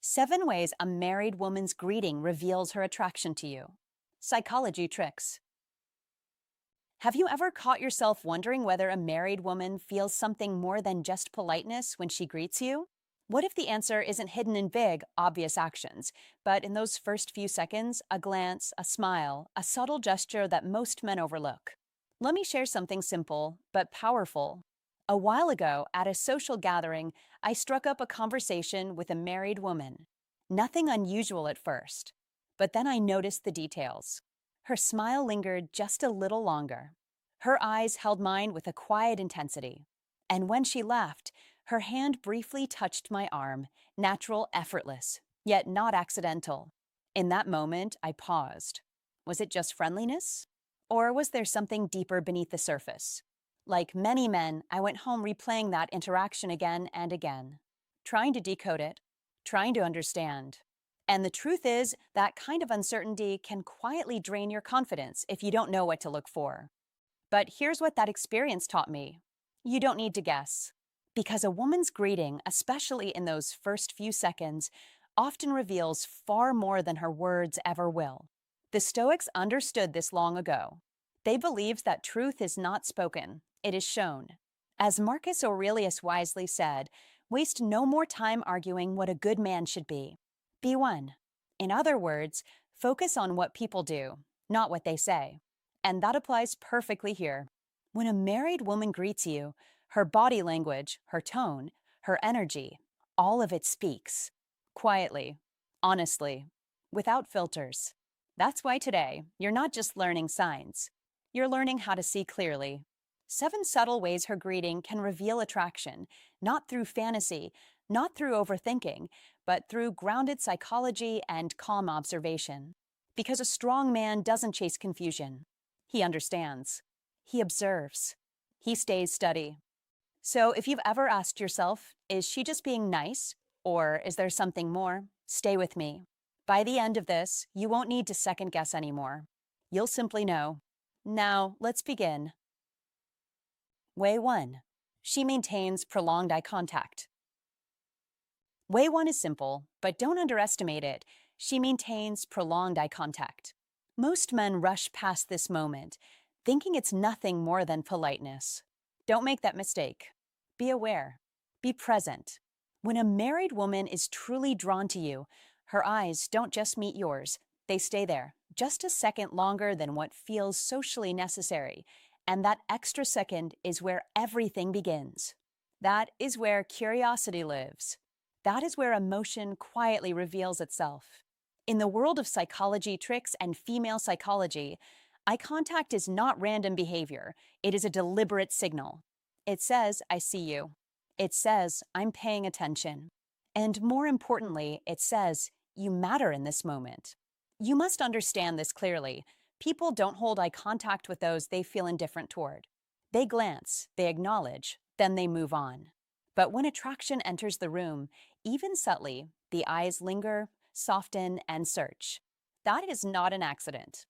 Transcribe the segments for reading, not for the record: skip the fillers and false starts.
7 ways a married woman's greeting reveals her attraction to you. Psychology tricks. Have you ever caught yourself wondering whether a married woman feels something more than just politeness when she greets you? What if the answer isn't hidden in big, obvious actions, but in those first few seconds, a glance, a smile, a subtle gesture that most men overlook? Let me share something simple, but powerful. A while ago, at a social gathering, I struck up a conversation with a married woman. Nothing unusual at first, but then I noticed the details. Her smile lingered just a little longer. Her eyes held mine with a quiet intensity. And when she laughed, her hand briefly touched my arm, natural, effortless, yet not accidental. In that moment, I paused. Was it just friendliness? Or was there something deeper beneath the surface? Like many men, I went home replaying that interaction again and again, trying to decode it, trying to understand. And the truth is, that kind of uncertainty can quietly drain your confidence if you don't know what to look for. But here's what that experience taught me. You don't need to guess. Because a woman's greeting, especially in those first few seconds, often reveals far more than her words ever will. The Stoics understood this long ago. They believed that truth is not spoken, it is shown. As Marcus Aurelius wisely said, waste no more time arguing what a good man should be. Be one. In other words, focus on what people do, not what they say. And that applies perfectly here. When a married woman greets you, her body language, her tone, her energy, all of it speaks. Quietly, honestly, without filters. That's why today, you're not just learning signs. You're learning how to see clearly. 7 subtle ways her greeting can reveal attraction, not through fantasy, not through overthinking, but through grounded psychology and calm observation. Because a strong man doesn't chase confusion. He understands. He observes. He stays steady. So if you've ever asked yourself, is she just being nice? Or is there something more? Stay with me. By the end of this, you won't need to second guess anymore. You'll simply know. Now, let's begin. Way 1. She maintains prolonged eye contact. Way 1 is simple, but don't underestimate it. She maintains prolonged eye contact. Most men rush past this moment, thinking it's nothing more than politeness. Don't make that mistake. Be aware. Be present. When a married woman is truly drawn to you, her eyes don't just meet yours. They stay there, just a second longer than what feels socially necessary. And that extra second is where everything begins. That is where curiosity lives. That is where emotion quietly reveals itself. In the world of psychology tricks and female psychology, eye contact is not random behavior. It is a deliberate signal. It says, I see you. It says, I'm paying attention. And more importantly, it says, you matter in this moment. You must understand this clearly. People don't hold eye contact with those they feel indifferent toward. They glance, they acknowledge, then they move on. But when attraction enters the room, even subtly, the eyes linger, soften, and search. That is not an accident.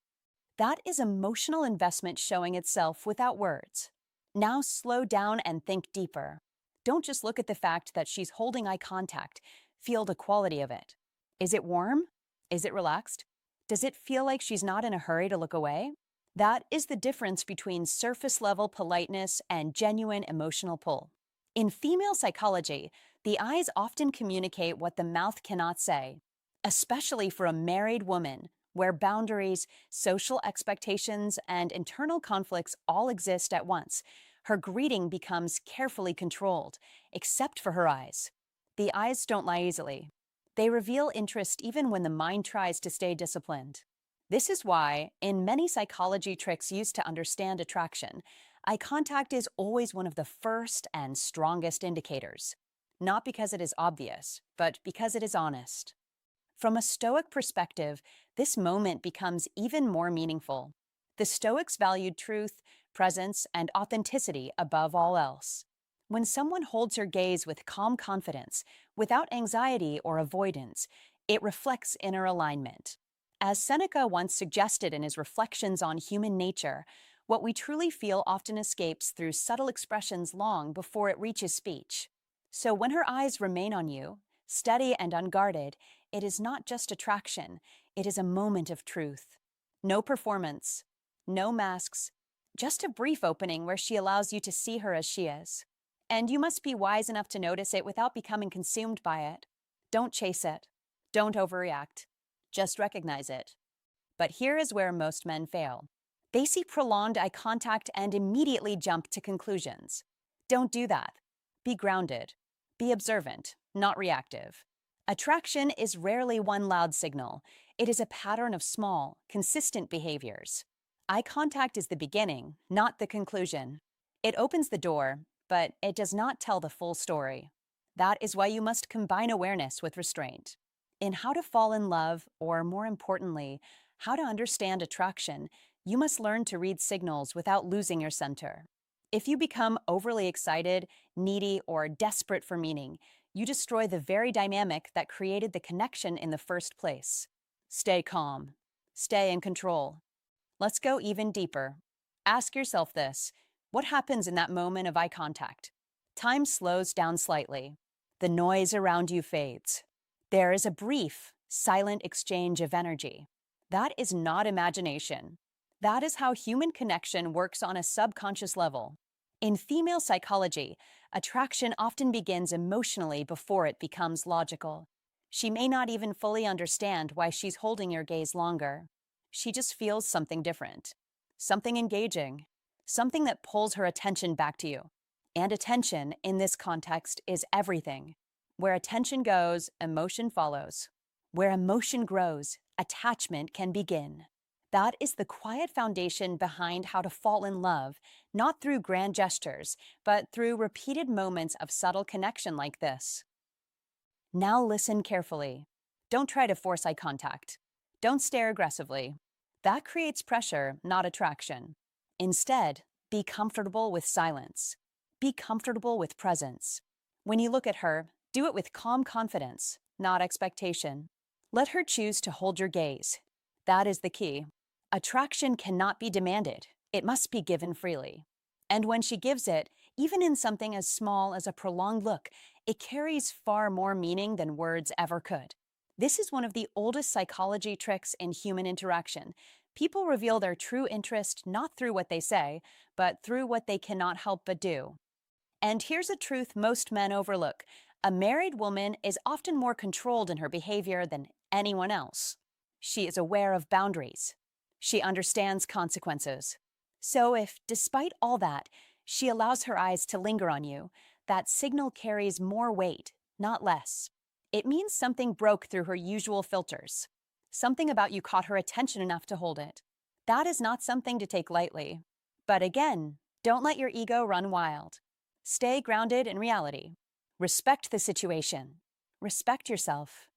That is emotional investment showing itself without words. Now slow down and think deeper. Don't just look at the fact that she's holding eye contact. Feel the quality of it. Is it warm? Is it relaxed? Does it feel like she's not in a hurry to look away? That is the difference between surface-level politeness and genuine emotional pull. In female psychology, the eyes often communicate what the mouth cannot say, especially for a married woman, where boundaries, social expectations, and internal conflicts all exist at once. Her greeting becomes carefully controlled, except for her eyes. The eyes don't lie easily. They reveal interest even when the mind tries to stay disciplined. This is why, in many psychology tricks used to understand attraction, eye contact is always one of the first and strongest indicators. Not because it is obvious, but because it is honest. From a Stoic perspective, this moment becomes even more meaningful. The Stoics valued truth, presence, and authenticity above all else. When someone holds your gaze with calm confidence, without anxiety or avoidance, it reflects inner alignment. As Seneca once suggested in his Reflections on Human Nature, what we truly feel often escapes through subtle expressions long before it reaches speech. So when her eyes remain on you, Steady and unguarded, it is not just attraction, it is a moment of truth. No performance, no masks, just a brief opening where she allows you to see her as she is. And you must be wise enough to notice it without becoming consumed by it. Don't chase it. Don't overreact. Just recognize it. But here is where most men fail. They see prolonged eye contact and immediately jump to conclusions. Don't do that. Be grounded. Be observant, not reactive. Attraction is rarely one loud signal. It is a pattern of small, consistent behaviors. Eye contact is the beginning, not the conclusion. It opens the door, but it does not tell the full story. That is why you must combine awareness with restraint. In how to fall in love, or more importantly, how to understand attraction, you must learn to read signals without losing your center. If you become overly excited, needy, or desperate for meaning, you destroy the very dynamic that created the connection in the first place. Stay calm. Stay in control. Let's go even deeper. Ask yourself this: what happens in that moment of eye contact? Time slows down slightly. The noise around you fades. There is a brief, silent exchange of energy. That is not imagination. That is how human connection works on a subconscious level. In female psychology, attraction often begins emotionally before it becomes logical. She may not even fully understand why she's holding your gaze longer. She just feels something different, something engaging, something that pulls her attention back to you. And attention, in this context, is everything. Where attention goes, emotion follows. Where emotion grows, attachment can begin. That is the quiet foundation behind how to fall in love, not through grand gestures, but through repeated moments of subtle connection like this. Now listen carefully. Don't try to force eye contact. Don't stare aggressively. That creates pressure, not attraction. Instead, be comfortable with silence. Be comfortable with presence. When you look at her, do it with calm confidence, not expectation. Let her choose to hold your gaze. That is the key. Attraction cannot be demanded. It must be given freely. And when she gives it, even in something as small as a prolonged look, it carries far more meaning than words ever could. This is one of the oldest psychology tricks in human interaction. People reveal their true interest not through what they say, but through what they cannot help but do. And here's a truth most men overlook. A married woman is often more controlled in her behavior than anyone else. She is aware of boundaries. She understands consequences. So if, despite all that, she allows her eyes to linger on you, that signal carries more weight, not less. It means something broke through her usual filters. Something about you caught her attention enough to hold it. That is not something to take lightly. But again, don't let your ego run wild. Stay grounded in reality. Respect the situation. Respect yourself.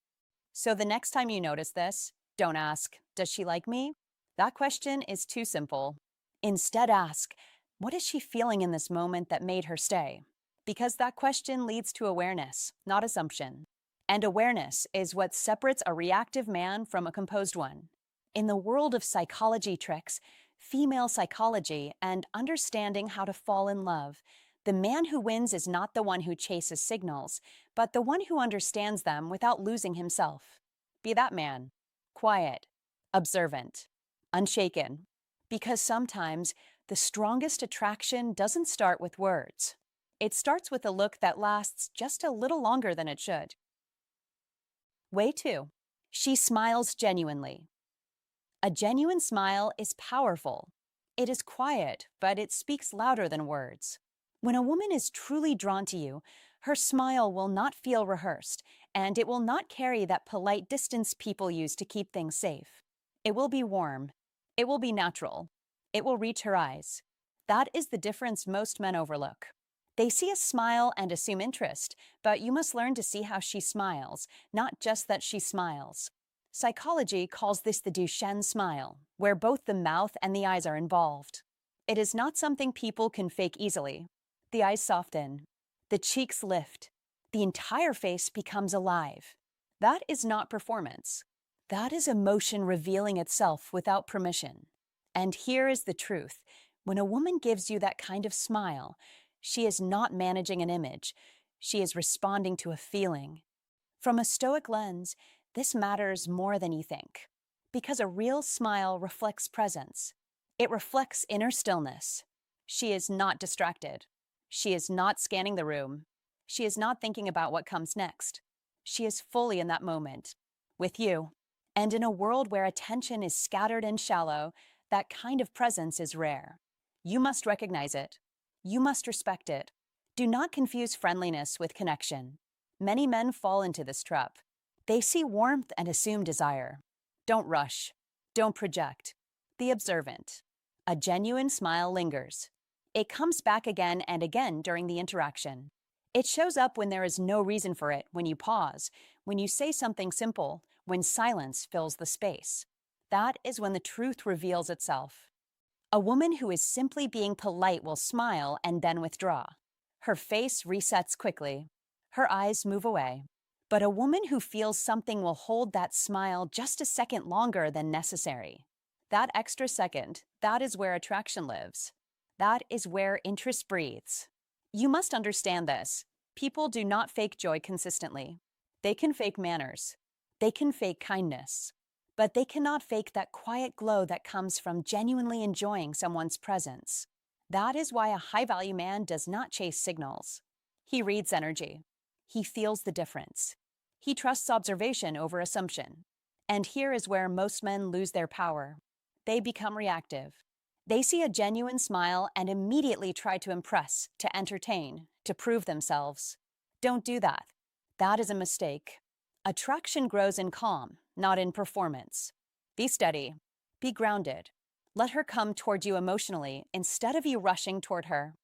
So the next time you notice this, don't ask, "Does she like me?" That question is too simple. Instead ask, "What is she feeling in this moment that made her stay?" Because that question leads to awareness, not assumption. And awareness is what separates a reactive man from a composed one. In the world of psychology tricks, female psychology, and understanding how to fall in love, the man who wins is not the one who chases signals, but the one who understands them without losing himself. Be that man. Quiet, observant, unshaken. Because sometimes the strongest attraction doesn't start with words. It starts with a look that lasts just a little longer than it should. Way 2. She smiles genuinely. A genuine smile is powerful. It is quiet, but it speaks louder than words. When a woman is truly drawn to you, her smile will not feel rehearsed, and it will not carry that polite distance people use to keep things safe. It will be warm. It will be natural. It will reach her eyes. That is the difference most men overlook. They see a smile and assume interest, but you must learn to see how she smiles, not just that she smiles. Psychology calls this the Duchenne smile, where both the mouth and the eyes are involved. It is not something people can fake easily. The eyes soften. The cheeks lift. The entire face becomes alive. That is not performance. That is emotion revealing itself without permission. And here is the truth. When a woman gives you that kind of smile, she is not managing an image. She is responding to a feeling. From a Stoic lens, this matters more than you think. Because a real smile reflects presence. It reflects inner stillness. She is not distracted. She is not scanning the room. She is not thinking about what comes next. She is fully in that moment, with you. And in a world where attention is scattered and shallow, that kind of presence is rare. You must recognize it. You must respect it. Do not confuse friendliness with connection. Many men fall into this trap. They see warmth and assume desire. Don't rush. Don't project. Be observant. A genuine smile lingers. It comes back again and again during the interaction. It shows up when there is no reason for it, when you pause, when you say something simple, when silence fills the space. That is when the truth reveals itself. A woman who is simply being polite will smile and then withdraw. Her face resets quickly. Her eyes move away. But a woman who feels something will hold that smile just a second longer than necessary. That extra second, that is where attraction lives. That is where interest breathes. You must understand this. People do not fake joy consistently. They can fake manners. They can fake kindness. But they cannot fake that quiet glow that comes from genuinely enjoying someone's presence. That is why a high-value man does not chase signals. He reads energy. He feels the difference. He trusts observation over assumption. And here is where most men lose their power. They become reactive. They see a genuine smile and immediately try to impress, to entertain, to prove themselves. Don't do that. That is a mistake. Attraction grows in calm, not in performance. Be steady. Be grounded. Let her come toward you emotionally instead of you rushing toward her.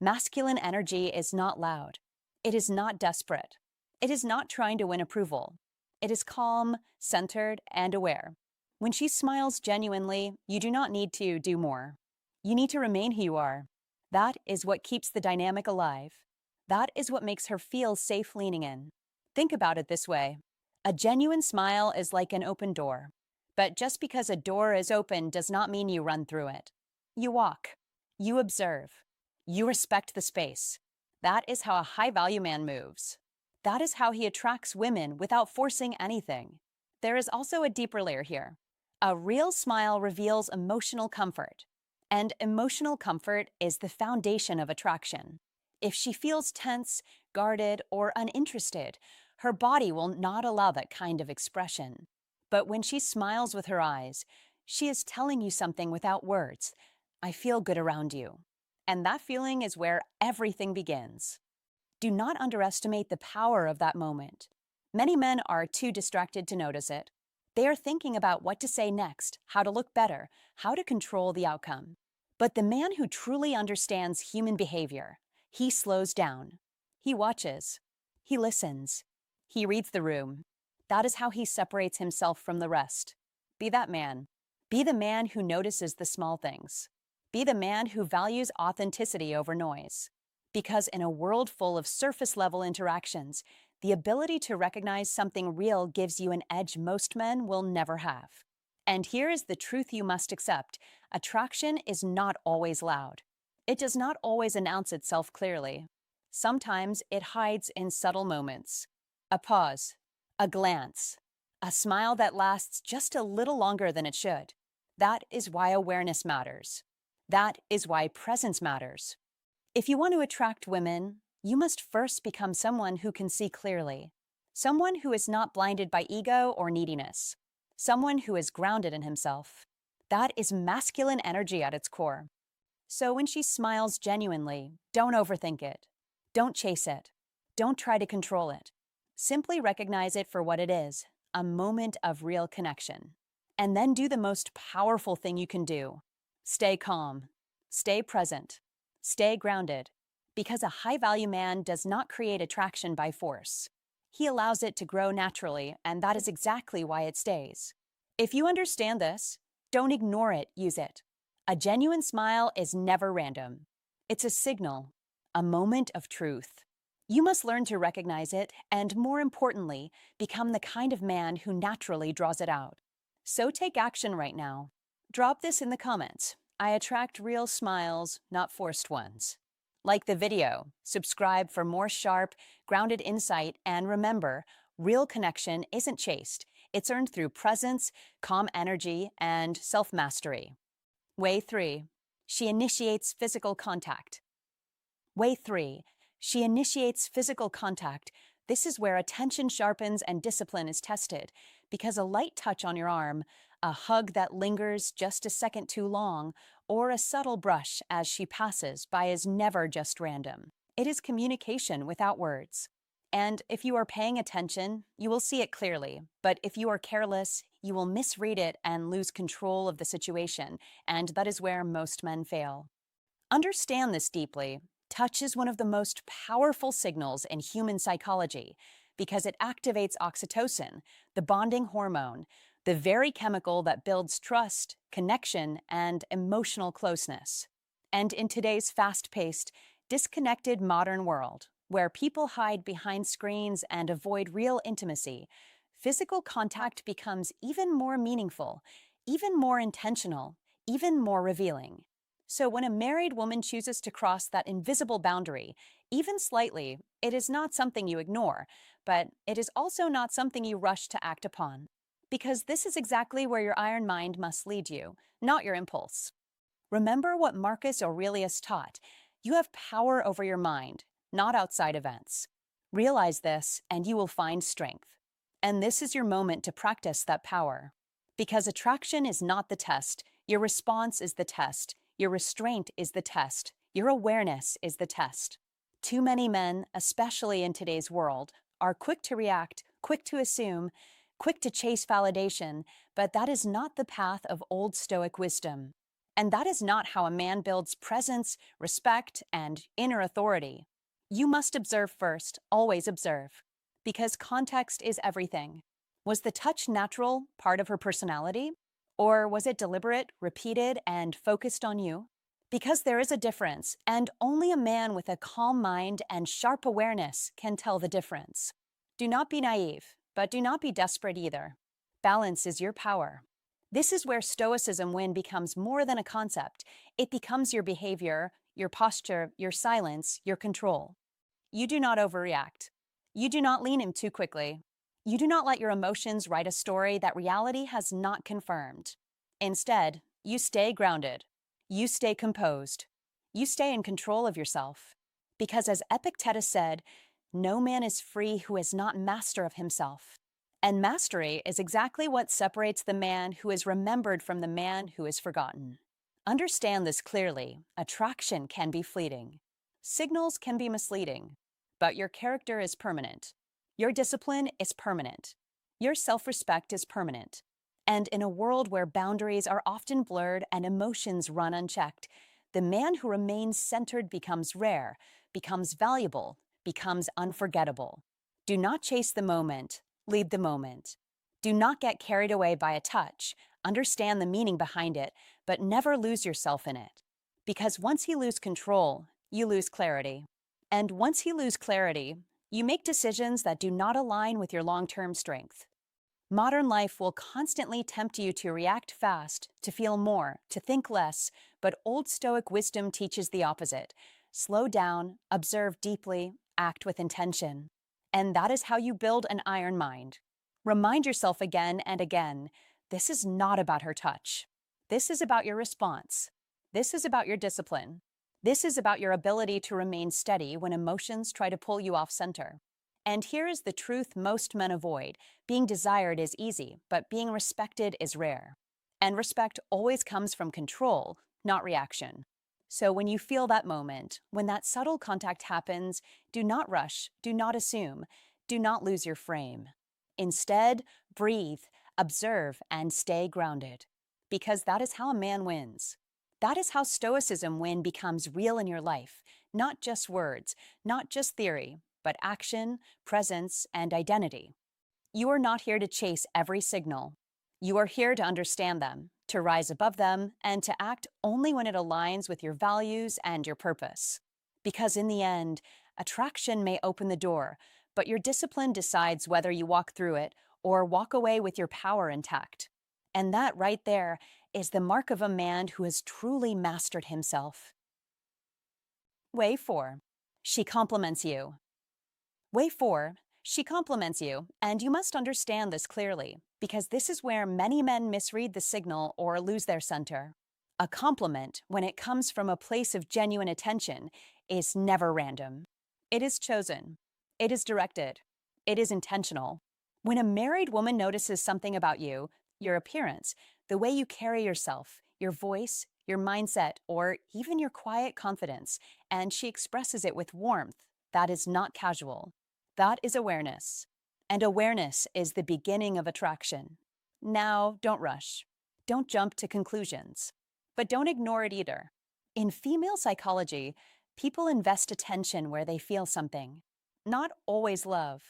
Masculine energy is not loud. It is not desperate. It is not trying to win approval. It is calm, centered, and aware. When she smiles genuinely, you do not need to do more. You need to remain who you are. That is what keeps the dynamic alive. That is what makes her feel safe leaning in. Think about it this way. A genuine smile is like an open door. But just because a door is open does not mean you run through it. You walk. You observe. You respect the space. That is how a high-value man moves. That is how he attracts women without forcing anything. There is also a deeper layer here. A real smile reveals emotional comfort. And emotional comfort is the foundation of attraction. If she feels tense, guarded, or uninterested, her body will not allow that kind of expression. But when she smiles with her eyes, she is telling you something without words. I feel good around you. And that feeling is where everything begins. Do not underestimate the power of that moment. Many men are too distracted to notice it. They are thinking about what to say next, how to look better, how to control the outcome. But the man who truly understands human behavior, he slows down. He watches. He listens. He reads the room. That is how he separates himself from the rest. Be that man. Be the man who notices the small things. Be the man who values authenticity over noise. Because in a world full of surface-level interactions, the ability to recognize something real gives you an edge most men will never have. And here is the truth you must accept. Attraction is not always loud. It does not always announce itself clearly. Sometimes it hides in subtle moments. A pause, a glance, a smile that lasts just a little longer than it should. That is why awareness matters. That is why presence matters. If you want to attract women, you must first become someone who can see clearly. Someone who is not blinded by ego or neediness. Someone who is grounded in himself. That is masculine energy at its core. So when she smiles genuinely, don't overthink it. Don't chase it. Don't try to control it. Simply recognize it for what it is, a moment of real connection. And then do the most powerful thing you can do. Stay calm. Stay present. Stay grounded. Because a high-value man does not create attraction by force. He allows it to grow naturally, and that is exactly why it stays. If you understand this, don't ignore it, use it. A genuine smile is never random. It's a signal, a moment of truth. You must learn to recognize it and, more importantly, become the kind of man who naturally draws it out. So take action right now. Drop this in the comments. I attract real smiles, not forced ones. Like the video, subscribe for more sharp, grounded insight, and remember, Real connection isn't chased, it's earned through presence, calm energy, and self mastery. Way 3. She initiates physical contact. Way 3. She initiates physical contact. This is where attention sharpens and discipline is tested, because a light touch on your arm, a hug that lingers just a second too long, or a subtle brush as she passes by is never just random. It is communication without words. And if you are paying attention, you will see it clearly. But if you are careless, you will misread it and lose control of the situation, and that is where most men fail. Understand this deeply. Touch is one of the most powerful signals in human psychology because it activates oxytocin, the bonding hormone, the very chemical that builds trust, connection, and emotional closeness. And in today's fast paced, disconnected modern world, where people hide behind screens and avoid real intimacy, physical contact becomes even more meaningful, even more intentional, even more revealing. So when a married woman chooses to cross that invisible boundary, even slightly, it is not something you ignore, but it is also not something you rush to act upon. Because this is exactly where your iron mind must lead you, not your impulse. Remember what Marcus Aurelius taught. You have power over your mind, not outside events. Realize this, and you will find strength. And this is your moment to practice that power. Because attraction is not the test, your response is the test. Your restraint is the test. Your awareness is the test. Too many men, especially in today's world, are quick to react, quick to assume, quick to chase validation, but that is not the path of old Stoic wisdom. And that is not how a man builds presence, respect, and inner authority. You must observe first, always observe, because context is everything. Was the touch natural, part of her personality? Or was it deliberate, repeated, and focused on you? Because there is a difference, and only a man with a calm mind and sharp awareness can tell the difference. Do not be naive, but do not be desperate either. Balance is your power. This is where Stoicism win becomes more than a concept. It becomes your behavior, your posture, your silence, your control. You do not overreact. You do not lean in too quickly. You do not let your emotions write a story that reality has not confirmed. Instead, you stay grounded. You stay composed. You stay in control of yourself. Because as Epictetus said, no man is free who is not master of himself. And mastery is exactly what separates the man who is remembered from the man who is forgotten. Understand this clearly. Attraction can be fleeting. Signals can be misleading. But your character is permanent. Your discipline is permanent. Your self-respect is permanent. And in a world where boundaries are often blurred and emotions run unchecked, the man who remains centered becomes rare, becomes valuable, becomes unforgettable. Do not chase the moment, lead the moment. Do not get carried away by a touch. Understand the meaning behind it, but never lose yourself in it. Because once you lose control, you lose clarity. And once you lose clarity, you make decisions that do not align with your long-term strength. Modern life will constantly tempt you to react fast, to feel more, to think less, but old Stoic wisdom teaches the opposite. Slow down, observe deeply, act with intention. And that is how you build an iron mind. Remind yourself again and again, this is not about her touch. This is about your response. This is about your discipline. This is about your ability to remain steady when emotions try to pull you off center. And here is the truth most men avoid. Being desired is easy, but being respected is rare. And respect always comes from control, not reaction. So when you feel that moment, when that subtle contact happens, do not rush, do not assume, do not lose your frame. Instead, breathe, observe, and stay grounded. Because that is how a man wins. That is how Stoicism win becomes real in your life. Not just words, not just theory, but action, presence, and identity. You are not here to chase every signal. You are here to understand them, to rise above them, and to act only when it aligns with your values and your purpose. Because in the end, attraction may open the door, but your discipline decides whether you walk through it or walk away with your power intact. And that right there is the mark of a man who has truly mastered himself. Way 4. She compliments you. Way 4. She compliments you, and you must understand this clearly, because this is where many men misread the signal or lose their center. A compliment, when it comes from a place of genuine attention, is never random. It is chosen. It is directed. It is intentional. When a married woman notices something about you, your appearance, the way you carry yourself, your voice, your mindset, or even your quiet confidence, and she expresses it with warmth, that is not casual. That is awareness. And awareness is the beginning of attraction. Now, don't rush. Don't jump to conclusions. But don't ignore it either. In female psychology, people invest attention where they feel something. Not always love,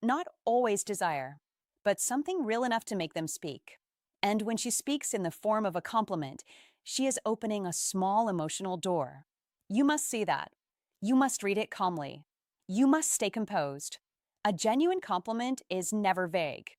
not always desire, but something real enough to make them speak. And when she speaks in the form of a compliment, she is opening a small emotional door. You must see that. You must read it calmly. You must stay composed. A genuine compliment is never vague.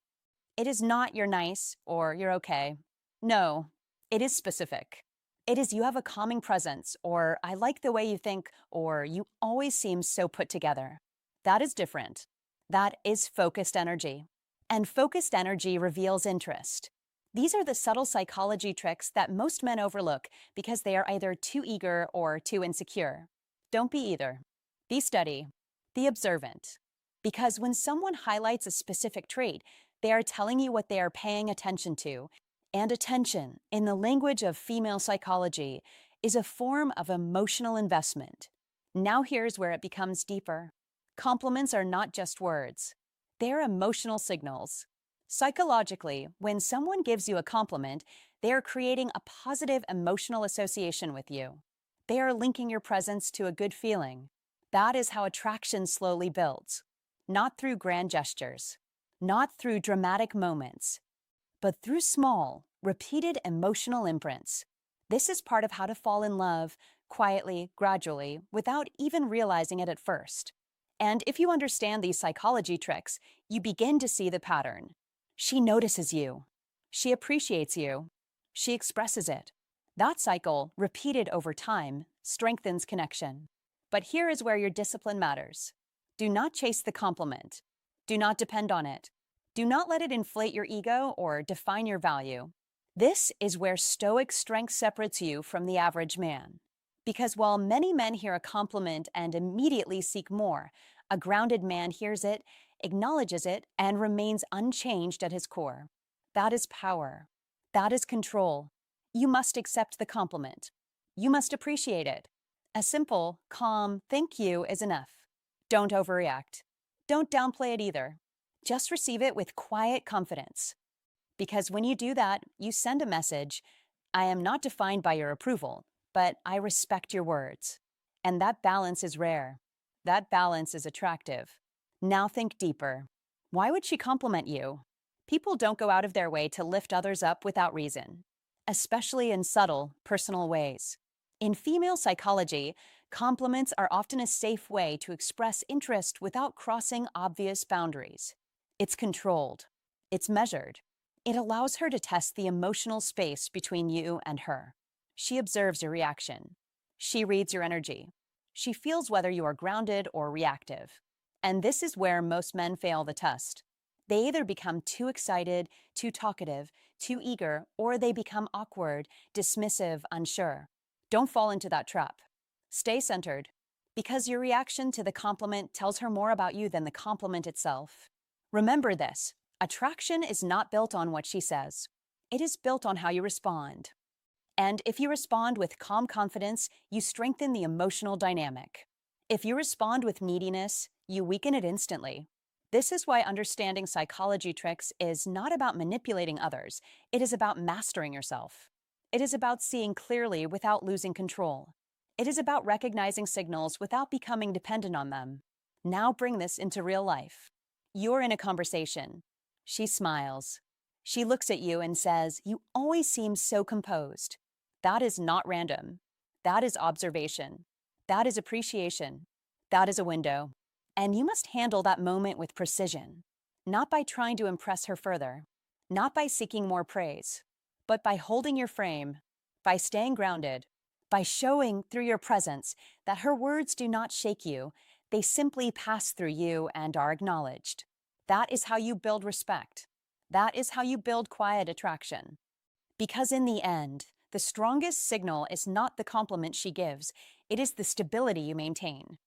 It is not "you're nice" or "you're okay." No, it is specific. It is "you have a calming presence," or "I like the way you think," or "you always seem so put together." That is different. That is focused energy. And focused energy reveals interest. These are the subtle psychology tricks that most men overlook because they are either too eager or too insecure. Don't be either. Be steady. Be observant. Because when someone highlights a specific trait, they are telling you what they are paying attention to. And attention, in the language of female psychology, is a form of emotional investment. Now here's where it becomes deeper. Compliments are not just words. They're emotional signals. Psychologically, when someone gives you a compliment, they are creating a positive emotional association with you. They are linking your presence to a good feeling. That is how attraction slowly builds. Not through grand gestures, not through dramatic moments, but through small, repeated emotional imprints. This is part of how to fall in love, quietly, gradually, without even realizing it at first. And if you understand these psychology tricks, you begin to see the pattern. She notices you. She appreciates you. She expresses it. That cycle, repeated over time, strengthens connection. But here is where your discipline matters. Do not chase the compliment. Do not depend on it. Do not let it inflate your ego or define your value. This is where Stoic strength separates you from the average man. Because while many men hear a compliment and immediately seek more, a grounded man hears it, acknowledges it, and remains unchanged at his core. That is power. That is control. You must accept the compliment. You must appreciate it. A simple, calm "thank you" is enough. Don't overreact. Don't downplay it either. Just receive it with quiet confidence. Because when you do that, you send a message: I am not defined by your approval, but I respect your words. And that balance is rare. That balance is attractive. Now think deeper. Why would she compliment you? People don't go out of their way to lift others up without reason, especially in subtle, personal ways. In female psychology, compliments are often a safe way to express interest without crossing obvious boundaries. It's controlled. It's measured. It allows her to test the emotional space between you and her. She observes your reaction. She reads your energy. She feels whether you are grounded or reactive. And this is where most men fail the test. They either become too excited, too talkative, too eager, or they become awkward, dismissive, unsure. Don't fall into that trap. Stay centered, because your reaction to the compliment tells her more about you than the compliment itself. Remember this: attraction is not built on what she says. It is built on how you respond. And if you respond with calm confidence, you strengthen the emotional dynamic. If you respond with neediness, you weaken it instantly. This is why understanding psychology tricks is not about manipulating others. It is about mastering yourself. It is about seeing clearly without losing control. It is about recognizing signals without becoming dependent on them. Now bring this into real life. You're in a conversation. She smiles. She looks at you and says, "You always seem so composed." That is not random. That is observation. That is appreciation. That is a window. And you must handle that moment with precision, not by trying to impress her further, not by seeking more praise, but by holding your frame, by staying grounded, by showing through your presence that her words do not shake you, They simply pass through you and are acknowledged. That is how you build respect. That is how you build quiet attraction. Because in the end, the strongest signal is not the compliment she gives, it is the stability you maintain.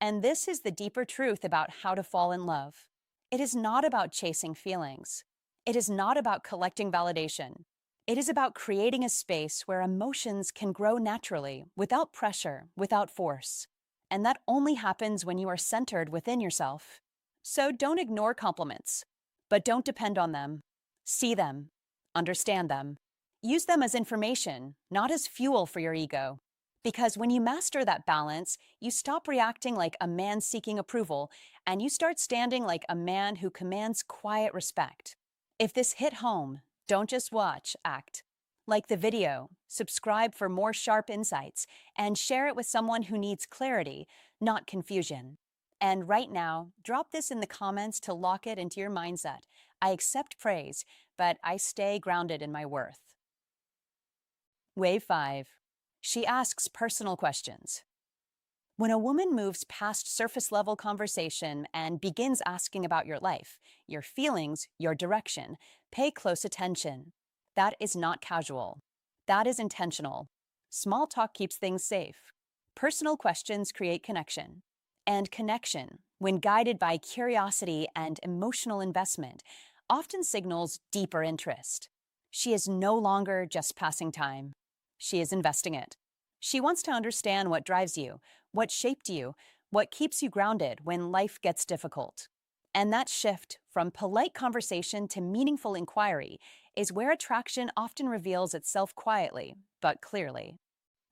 And this is the deeper truth about how to fall in love. It is not about chasing feelings. It is not about collecting validation. It is about creating a space where emotions can grow naturally, without pressure, without force. And that only happens when you are centered within yourself. So don't ignore compliments, but don't depend on them. See them, understand them. Use them as information, not as fuel for your ego. Because when you master that balance, you stop reacting like a man seeking approval and you start standing like a man who commands quiet respect. If this hit home, don't just watch, act. Like the video, subscribe for more sharp insights, and share it with someone who needs clarity, not confusion. And right now, drop this in the comments to lock it into your mindset. I accept praise, but I stay grounded in my worth. Wave 5. She asks personal questions. When a woman moves past surface level conversation and begins asking about your life, your feelings, your direction, pay close attention. That is not casual. That is intentional. Small talk keeps things safe. Personal questions create connection. And connection, when guided by curiosity and emotional investment, often signals deeper interest. She is no longer just passing time. She is investing it. She wants to understand what drives you, what shaped you, what keeps you grounded when life gets difficult. And that shift from polite conversation to meaningful inquiry is where attraction often reveals itself quietly, but clearly.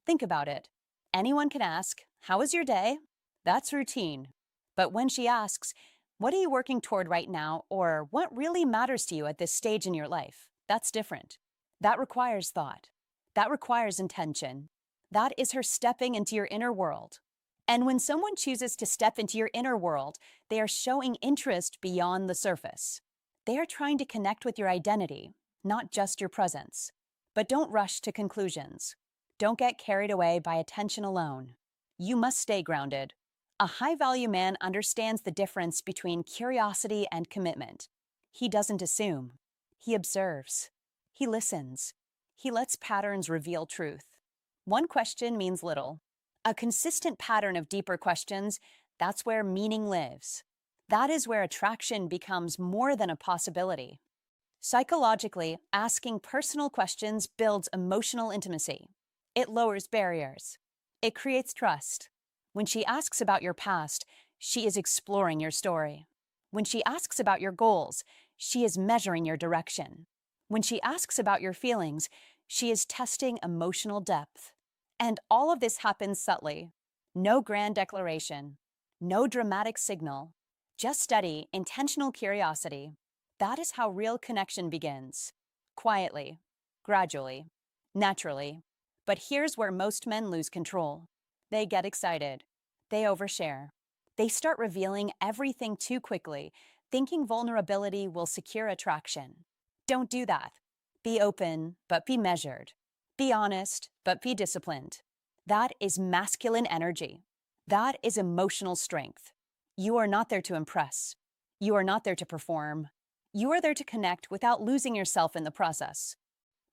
Think about it. Anyone can ask, "How was your day?" That's routine. But when she asks, "What are you working toward right now?" or "What really matters to you at this stage in your life?" that's different. That requires thought. That requires intention. That is her stepping into your inner world. And when someone chooses to step into your inner world, they are showing interest beyond the surface. They are trying to connect with your identity, not just your presence. But don't rush to conclusions. Don't get carried away by attention alone. You must stay grounded. A high-value man understands the difference between curiosity and commitment. He doesn't assume. He observes. He listens. He lets patterns reveal truth. One question means little. A consistent pattern of deeper questions, that's where meaning lives. That is where attraction becomes more than a possibility. Psychologically, asking personal questions builds emotional intimacy. It lowers barriers. It creates trust. When she asks about your past, she is exploring your story. When she asks about your goals, she is measuring your direction. When she asks about your feelings, she is testing emotional depth. And all of this happens subtly. No grand declaration. No dramatic signal. Just steady, intentional curiosity. That is how real connection begins. Quietly, gradually, naturally. But here's where most men lose control. They get excited. They overshare. They start revealing everything too quickly, thinking vulnerability will secure attraction. Don't do that. Be open, but be measured. Be honest, but be disciplined. That is masculine energy. That is emotional strength. You are not there to impress. You are not there to perform. You are there to connect without losing yourself in the process.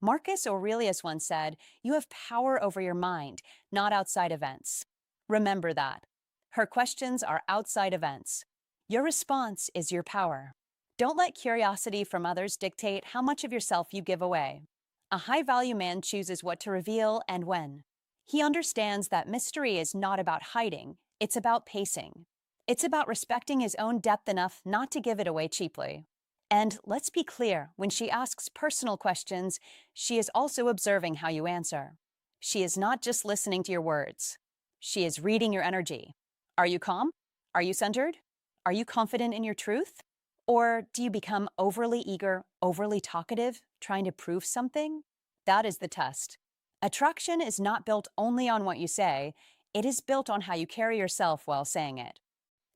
Marcus Aurelius once said, "You have power over your mind, not outside events." Remember that. Her questions are outside events. Your response is your power. Don't let curiosity from others dictate how much of yourself you give away. A high-value man chooses what to reveal and when. He understands that mystery is not about hiding, it's about pacing. It's about respecting his own depth enough not to give it away cheaply. And let's be clear, when she asks personal questions, she is also observing how you answer. She is not just listening to your words. She is reading your energy. Are you calm? Are you centered? Are you confident in your truth? Or do you become overly eager, overly talkative, trying to prove something? That is the test. Attraction is not built only on what you say, it is built on how you carry yourself while saying it.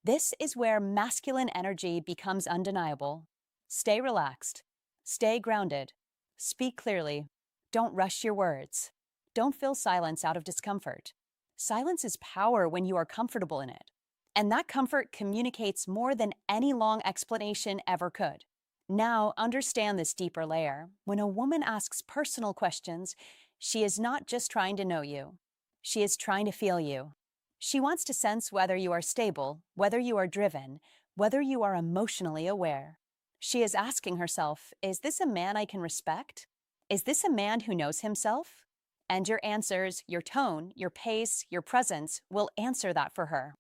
This is where masculine energy becomes undeniable. Stay relaxed. Stay grounded. Speak clearly. Don't rush your words. Don't fill silence out of discomfort. Silence is power when you are comfortable in it. And that comfort communicates more than any long explanation ever could. Now, understand this deeper layer. When a woman asks personal questions, she is not just trying to know you, she is trying to feel you. She wants to sense whether you are stable, whether you are driven, whether you are emotionally aware. She is asking herself, is this a man I can respect? Is this a man who knows himself? And your answers, your tone, your pace, your presence will answer that for her.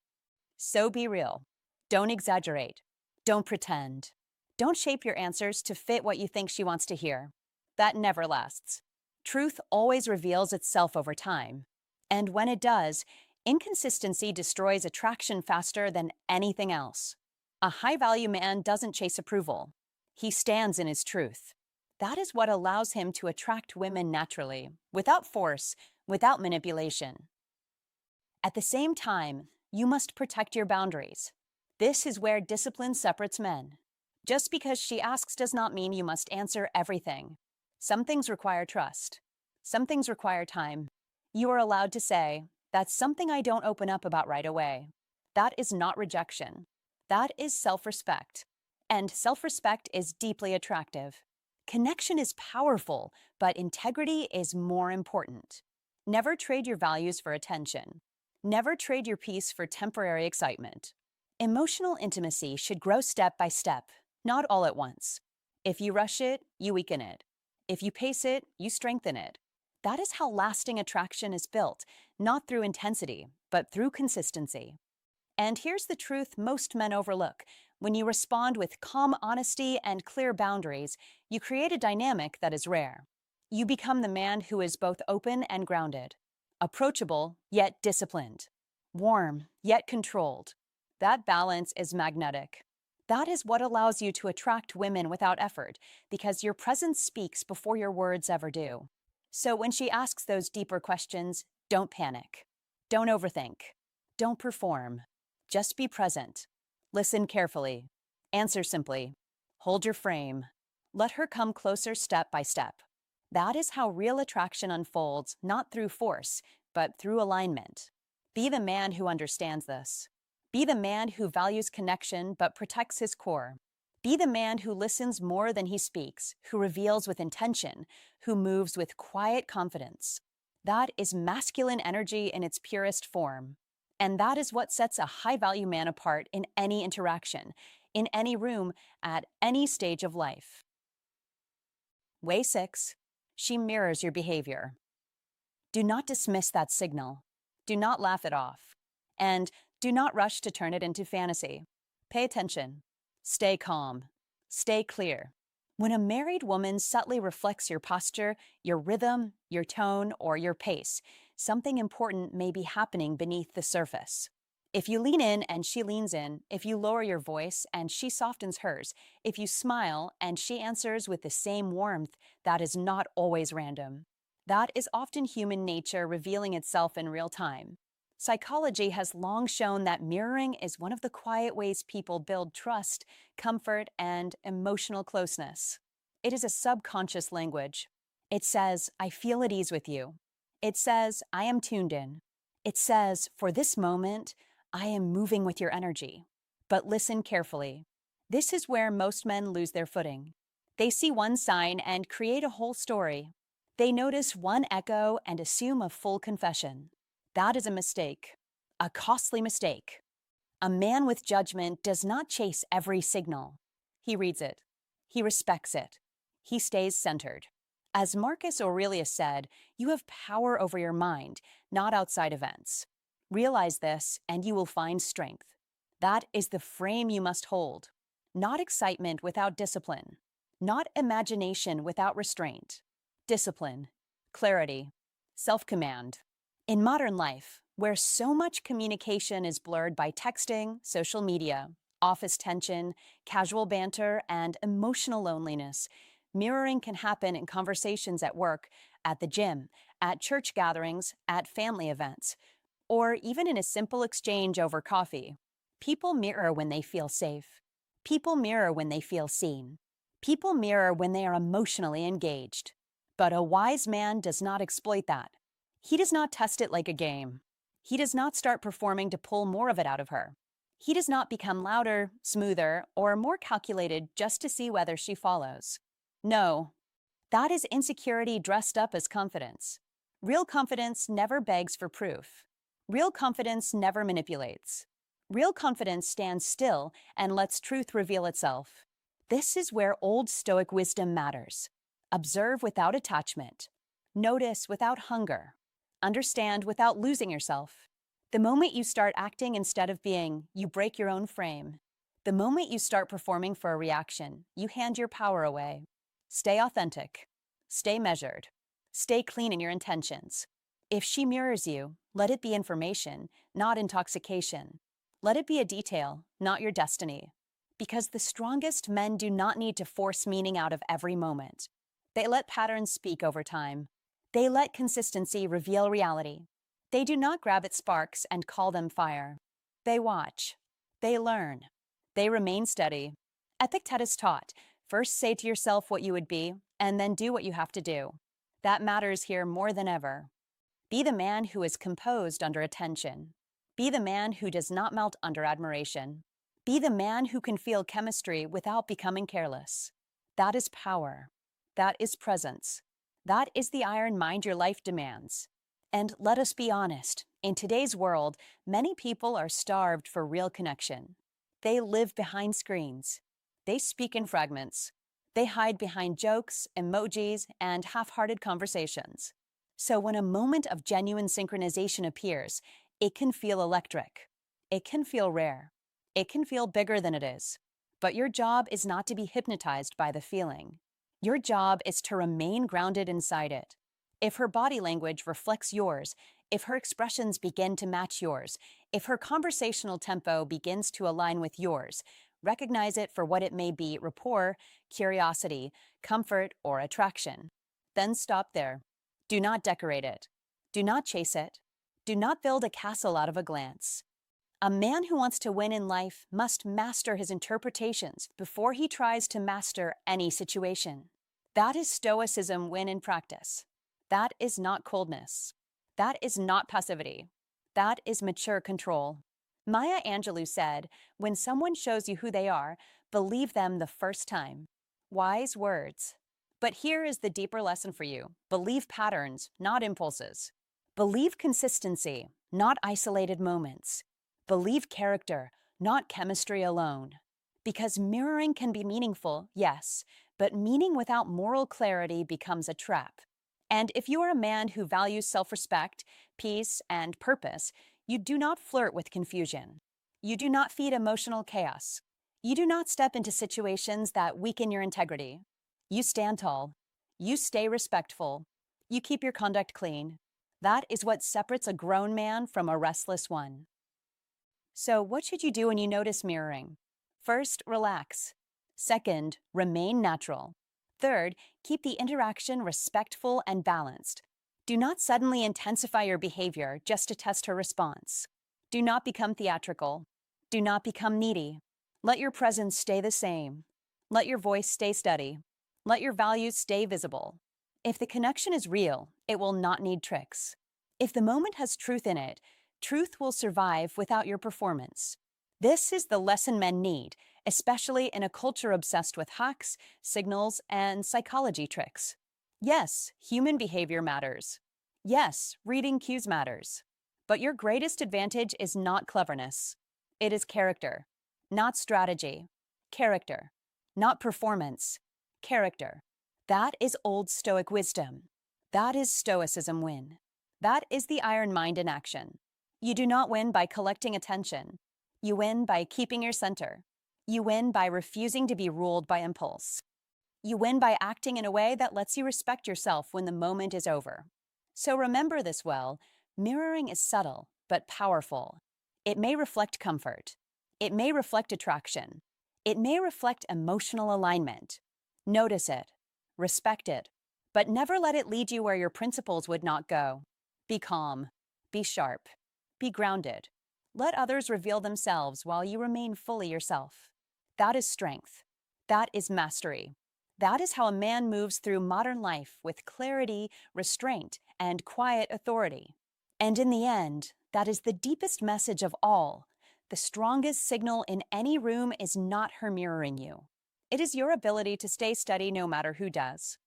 So be real. Don't exaggerate. Don't pretend. Don't shape your answers to fit what you think she wants to hear. That never lasts. Truth always reveals itself over time. And when it does, inconsistency destroys attraction faster than anything else. A high value man doesn't chase approval, he stands in his truth. That is what allows him to attract women naturally, without force, without manipulation. At the same time, you must protect your boundaries. This is where discipline separates men. Just because she asks does not mean you must answer everything. Some things require trust. Some things require time. You are allowed to say, that's something I don't open up about right away. That is not rejection. That is self-respect. And self-respect is deeply attractive. Connection is powerful, but integrity is more important. Never trade your values for attention. Never trade your peace for temporary excitement. Emotional intimacy should grow step by step, not all at once. If you rush it, you weaken it. If you pace it, you strengthen it. That is how lasting attraction is built, not through intensity, but through consistency. And here's the truth most men overlook. When you respond with calm honesty and clear boundaries, you create a dynamic that is rare. You become the man who is both open and grounded, approachable yet disciplined, warm yet controlled. That balance is magnetic. That is what allows you to attract women without effort, because your presence speaks before your words ever do. So when she asks those deeper questions, don't panic. Don't overthink. Don't perform. Just be present. Listen carefully. Answer simply. Hold your frame. Let her come closer step by step. That is how real attraction unfolds, not through force, but through alignment. Be the man who understands this. Be the man who values connection but protects his core. Be the man who listens more than he speaks, who reveals with intention, who moves with quiet confidence. That is masculine energy in its purest form. And that is what sets a high-value man apart in any interaction, in any room, at any stage of life. Way 6. She mirrors your behavior. Do not dismiss that signal. Do not laugh it off. And do not rush to turn it into fantasy. Pay attention. Stay calm. Stay clear. When a married woman subtly reflects your posture, your rhythm, your tone, or your pace, something important may be happening beneath the surface. If you lean in and she leans in, if you lower your voice and she softens hers, if you smile and she answers with the same warmth, that is not always random. That is often human nature revealing itself in real time. Psychology has long shown that mirroring is one of the quiet ways people build trust, comfort, and emotional closeness. It is a subconscious language. It says, I feel at ease with you. It says, I am tuned in. It says, for this moment, I am moving with your energy. But listen carefully. This is where most men lose their footing. They see one sign and create a whole story. They notice one echo and assume a full confession. That is a mistake, a costly mistake. A man with judgment does not chase every signal. He reads it. He respects it. He stays centered. As Marcus Aurelius said, you have power over your mind, not outside events. Realize this, and you will find strength. That is the frame you must hold. Not excitement without discipline. Not imagination without restraint. Discipline, clarity, self-command. In modern life, where so much communication is blurred by texting, social media, office tension, casual banter, and emotional loneliness, mirroring can happen in conversations at work, at the gym, at church gatherings, at family events, or even in a simple exchange over coffee. People mirror when they feel safe. People mirror when they feel seen. People mirror when they are emotionally engaged. But a wise man does not exploit that. He does not test it like a game. He does not start performing to pull more of it out of her. He does not become louder, smoother, or more calculated just to see whether she follows. No, that is insecurity dressed up as confidence. Real confidence never begs for proof. Real confidence never manipulates. Real confidence stands still and lets truth reveal itself. This is where old Stoic wisdom matters. Observe without attachment. Notice without hunger. Understand without losing yourself. The moment you start acting instead of being, you break your own frame. The moment you start performing for a reaction, you hand your power away. Stay authentic. Stay measured. Stay clean in your intentions. If she mirrors you, let it be information, not intoxication. Let it be a detail, not your destiny. Because the strongest men do not need to force meaning out of every moment. They let patterns speak over time. They let consistency reveal reality. They do not grab at sparks and call them fire. They watch. They learn. They remain steady. Epictetus taught, first say to yourself what you would be, and then do what you have to do. That matters here more than ever. Be the man who is composed under attention. Be the man who does not melt under admiration. Be the man who can feel chemistry without becoming careless. That is power. That is presence. That is the iron mind your life demands. And let us be honest, in today's world, many people are starved for real connection. They live behind screens. They speak in fragments. They hide behind jokes, emojis, and half-hearted conversations. So when a moment of genuine synchronization appears, it can feel electric. It can feel rare. It can feel bigger than it is. But your job is not to be hypnotized by the feeling. Your job is to remain grounded inside it. If her body language reflects yours, if her expressions begin to match yours, if her conversational tempo begins to align with yours, recognize it for what it may be: rapport, curiosity, comfort, or attraction. Then stop there. Do not decorate it. Do not chase it. Do not build a castle out of a glance. A man who wants to win in life must master his interpretations before he tries to master any situation. That is Stoicism when in practice. That is not coldness. That is not passivity. That is mature control. Maya Angelou said, when someone shows you who they are, believe them the first time. Wise words. But here is the deeper lesson for you. Believe patterns, not impulses. Believe consistency, not isolated moments. Believe character, not chemistry alone. Because mirroring can be meaningful, yes, but meaning without moral clarity becomes a trap. And if you are a man who values self-respect, peace, and purpose, you do not flirt with confusion. You do not feed emotional chaos. You do not step into situations that weaken your integrity. You stand tall. You stay respectful. You keep your conduct clean. That is what separates a grown man from a restless one. So, what should you do when you notice mirroring? First, relax. Second, remain natural. Third, keep the interaction respectful and balanced. Do not suddenly intensify your behavior just to test her response. Do not become theatrical. Do not become needy. Let your presence stay the same. Let your voice stay steady. Let your values stay visible. If the connection is real, it will not need tricks. If the moment has truth in it, truth will survive without your performance. This is the lesson men need, especially in a culture obsessed with hacks, signals, and psychology tricks. Yes, human behavior matters. Yes, reading cues matters. But your greatest advantage is not cleverness. It is character. Not strategy. Character. Not performance. Character. That is old Stoic wisdom. That is Stoicism win. That is the iron mind in action. You do not win by collecting attention. You win by keeping your center. You win by refusing to be ruled by impulse. You win by acting in a way that lets you respect yourself when the moment is over. So remember this well, mirroring is subtle, but powerful. It may reflect comfort. It may reflect attraction. It may reflect emotional alignment. Notice it. Respect it. But never let it lead you where your principles would not go. Be calm. Be sharp. Be grounded. Let others reveal themselves while you remain fully yourself. That is strength. That is mastery. That is how a man moves through modern life with clarity, restraint, and quiet authority. And in the end, that is the deepest message of all. The strongest signal in any room is not her mirroring you. It is your ability to stay steady no matter who does.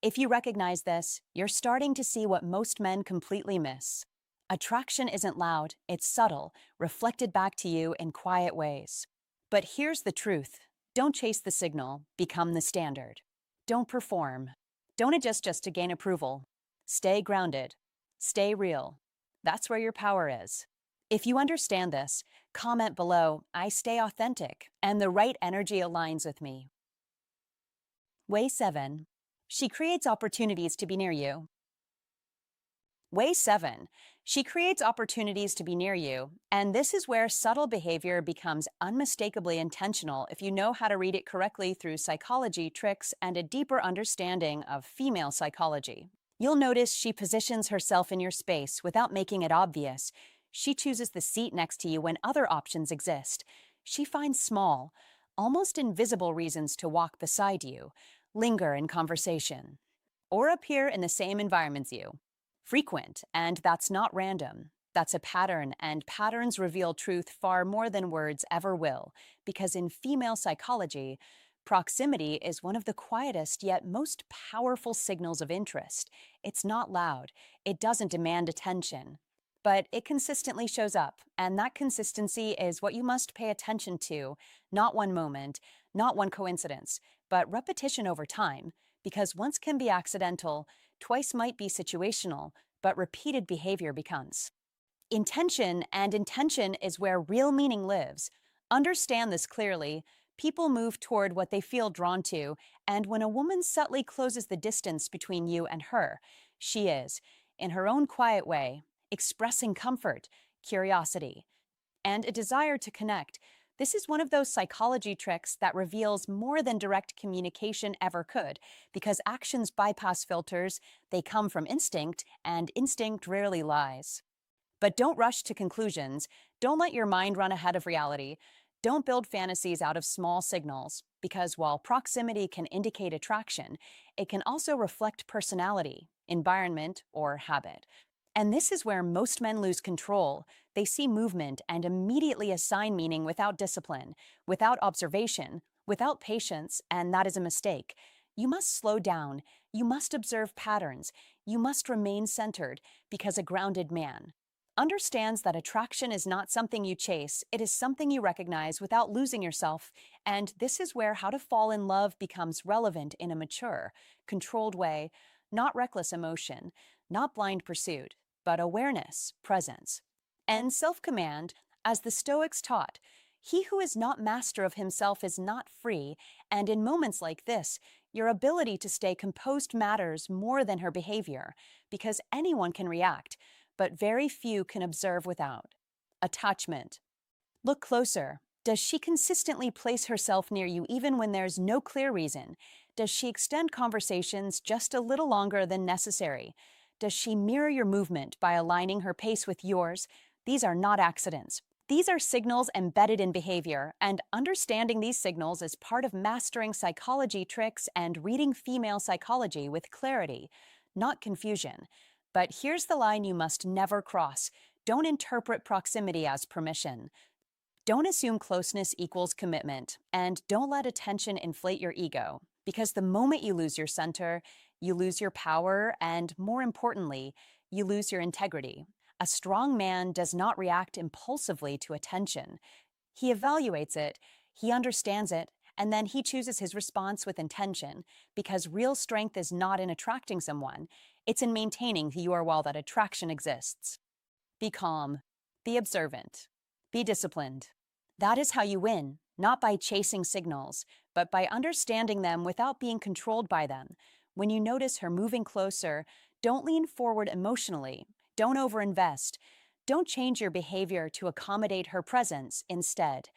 If you recognize this, you're starting to see what most men completely miss. Attraction isn't loud, it's subtle, reflected back to you in quiet ways. But here's the truth. Don't chase the signal, become the standard. Don't perform. Don't adjust just to gain approval. Stay grounded. Stay real. That's where your power is. If you understand this, comment below, I stay authentic, and the right energy aligns with me. Way 7. She creates opportunities to be near you. Way 7. She creates opportunities to be near you, and this is where subtle behavior becomes unmistakably intentional if you know how to read it correctly through psychology tricks and a deeper understanding of female psychology. You'll notice she positions herself in your space without making it obvious. She chooses the seat next to you when other options exist. She finds small, almost invisible reasons to walk beside you, linger in conversation, or appear in the same environment as you. Frequent, and that's not random. That's a pattern, and patterns reveal truth far more than words ever will, because in female psychology, proximity is one of the quietest yet most powerful signals of interest. It's not loud, it doesn't demand attention, but it consistently shows up, and that consistency is what you must pay attention to, not one moment, not one coincidence, but repetition over time, because once can be accidental, twice might be situational, but repeated behavior becomes intention, and intention is where real meaning lives. Understand this clearly. People move toward what they feel drawn to, and when a woman subtly closes the distance between you and her, she is, in her own quiet way, expressing comfort, curiosity, and a desire to connect. This is one of those psychology tricks that reveals more than direct communication ever could, because actions bypass filters, they come from instinct, and instinct rarely lies. But don't rush to conclusions. Don't let your mind run ahead of reality. Don't build fantasies out of small signals, because while proximity can indicate attraction, it can also reflect personality, environment, or habit. And this is where most men lose control. They see movement and immediately assign meaning without discipline, without observation, without patience, and that is a mistake. You must slow down. You must observe patterns. You must remain centered, because a grounded man understands that attraction is not something you chase, it is something you recognize without losing yourself. And this is where how to fall in love becomes relevant in a mature, controlled way, not reckless emotion, not blind pursuit, but awareness, presence, and self-command, as the Stoics taught. He who is not master of himself is not free, and in moments like this, your ability to stay composed matters more than her behavior, because anyone can react, but very few can observe without. Attachment. Look closer. Does she consistently place herself near you even when there's no clear reason? Does she extend conversations just a little longer than necessary? Does she mirror your movement by aligning her pace with yours? These are not accidents. These are signals embedded in behavior, and understanding these signals is part of mastering psychology tricks and reading female psychology with clarity, not confusion. But here's the line you must never cross. Don't interpret proximity as permission. Don't assume closeness equals commitment, and don't let attention inflate your ego, because the moment you lose your center, you lose your power, and more importantly, you lose your integrity. A strong man does not react impulsively to attention. He evaluates it, he understands it, and then he chooses his response with intention, because real strength is not in attracting someone, it's in maintaining who you are while that attraction exists. Be calm, be observant, be disciplined. That is how you win, not by chasing signals, but by understanding them without being controlled by them. When you notice her moving closer, don't lean forward emotionally, don't overinvest, don't change your behavior to accommodate her presence instead.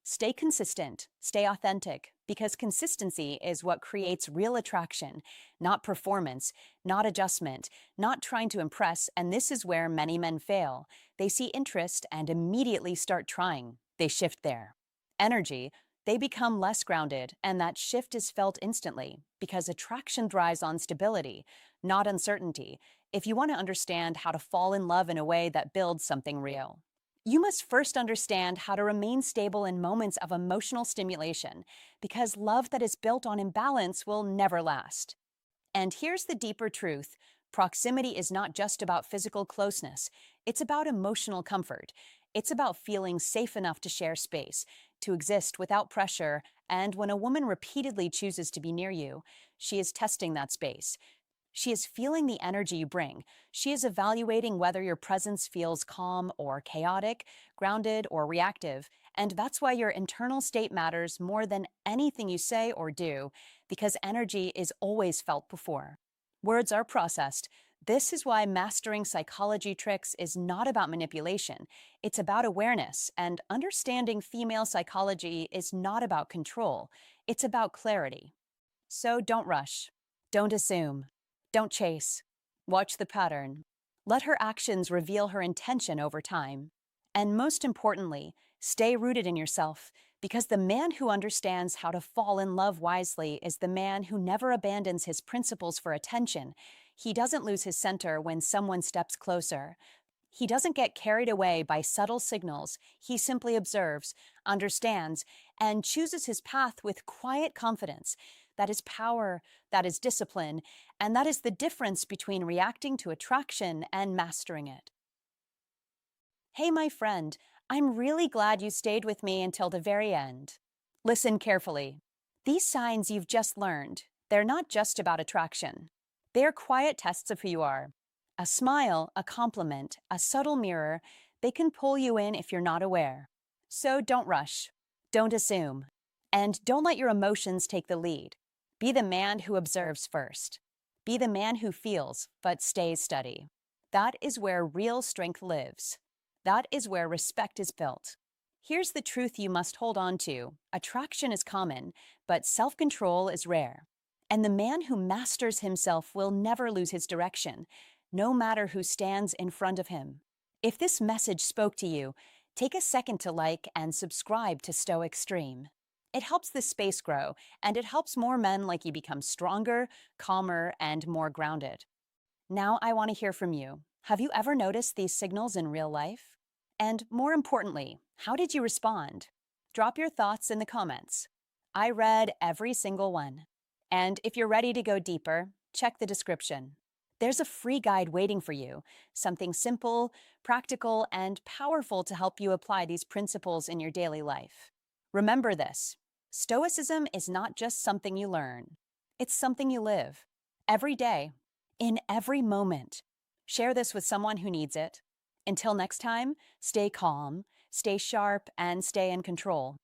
Stay consistent, stay authentic, because consistency is what creates real attraction, not performance, not adjustment, not trying to impress, and this is where many men fail. They see interest and immediately start trying. They shift there. Energy, they become less grounded, and that shift is felt instantly, because attraction thrives on stability, not uncertainty, if you want to understand how to fall in love in a way that builds something real. You must first understand how to remain stable in moments of emotional stimulation, because love that is built on imbalance will never last. And here's the deeper truth: proximity is not just about physical closeness, it's about emotional comfort. It's about feeling safe enough to share space, to exist without pressure, and when a woman repeatedly chooses to be near you, she is testing that space. She is feeling the energy you bring. She is evaluating whether your presence feels calm or chaotic, grounded or reactive. And that's why your internal state matters more than anything you say or do, because energy is always felt before words are processed. This is why mastering psychology tricks is not about manipulation. It's about awareness, and understanding female psychology is not about control. It's about clarity. So don't rush. Don't assume. Don't chase. Watch the pattern. Let her actions reveal her intention over time. And most importantly, stay rooted in yourself, because the man who understands how to fall in love wisely is the man who never abandons his principles for attention. He doesn't lose his center when someone steps closer. He doesn't get carried away by subtle signals. He simply observes, understands, and chooses his path with quiet confidence. That is power, that is discipline, and that is the difference between reacting to attraction and mastering it. Hey, my friend, I'm really glad you stayed with me until the very end. Listen carefully. These signs you've just learned, they're not just about attraction. They're quiet tests of who you are. A smile, a compliment, a subtle mirror, they can pull you in if you're not aware. So don't rush. Don't assume. And don't let your emotions take the lead. Be the man who observes first. Be the man who feels, but stays steady. That is where real strength lives. That is where respect is built. Here's the truth you must hold on to. Attraction is common, but self-control is rare. And the man who masters himself will never lose his direction, no matter who stands in front of him. If this message spoke to you, take a second to like and subscribe to Stoic Stream. It helps this space grow, and it helps more men like you become stronger, calmer, and more grounded. Now I want to hear from you. Have you ever noticed these signals in real life? And more importantly, how did you respond? Drop your thoughts in the comments. I read every single one. And if you're ready to go deeper, check the description. There's a free guide waiting for you, something simple, practical, and powerful to help you apply these principles in your daily life. Remember this: Stoicism is not just something you learn, it's something you live. Every day, in every moment. Share this with someone who needs it. Until next time, stay calm, stay sharp, and stay in control.